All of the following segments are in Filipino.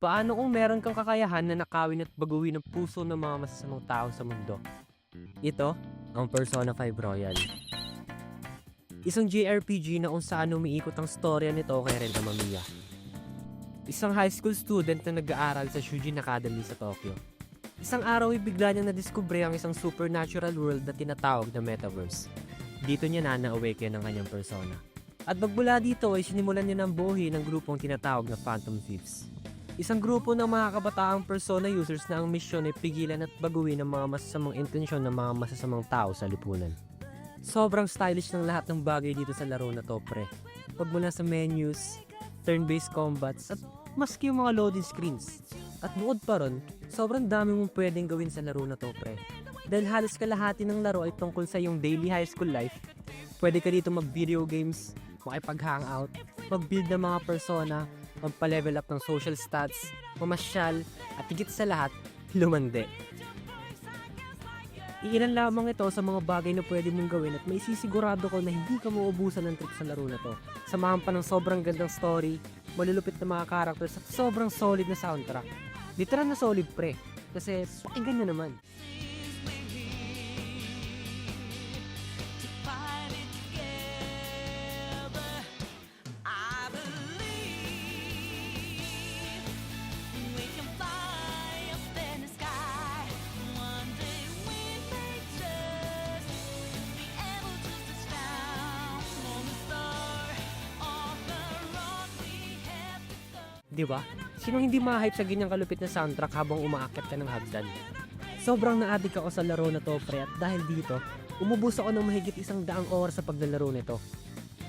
Paano kung meron kang kakayahan na nakawin at baguhin ang puso ng mga masasamang tao sa mundo? Ito, ang Persona 5 Royal. Isang JRPG na kung saan umiikot ang storya nito kay Ren Amamiya. Isang high school student na nag-aaral sa Shujin Academy sa Tokyo. Isang araw ay bigla niyang nadiskubre ang isang supernatural world na tinatawag na Metaverse. Dito niya na-awaken ang kanyang persona. At magmula dito ay sinimulan niya ng buhay ng grupong tinatawag na Phantom Thieves. Isang grupo ng mga kabataang Persona users na ang misyon ay pigilan at baguhin ang mga masasamang intensyon ng mga masasamang tao sa lipunan. Sobrang stylish ng lahat ng bagay dito sa laro na to, pre. Pagmula sa menus, turn-based combats, at maski yung mga loading screens. At bukod pa ron, sobrang dami mong pwedeng gawin sa laro na to, pre. Dahil halos kalahati ng laro ay tungkol sa yung daily high school life. Pwede ka dito mag-video games, makipag-hangout, mag-build ng mga persona, magpa-level up ng social stats, mamasyal, at higit sa lahat, lumande. Iilan lamang ito sa mga bagay na pwede mong gawin at may sisigurado ko na hindi ka mauubusan ng trip sa laro na to. Samahan pa ng sobrang gandang story, malulupit na mga characters at sobrang solid na soundtrack. Literal na solid, pre, kasi pakinggan nyo naman. Di ba? Sinong hindi ma-hype sa ganyang kalupit na soundtrack habang umaakyat ka ng hagdan? Sobrang na-addict ako sa laro na to, pre, at dahil dito, umubos ako ng mahigit 100 oras sa paglalaro nito.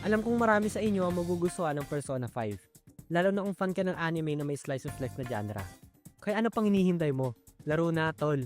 Alam kong marami sa inyo ang magugustuhan ng Persona 5, lalo na kung fan ka ng anime na may slice of life na genre. Kaya ano pang hinihintay mo? Laro na, tol!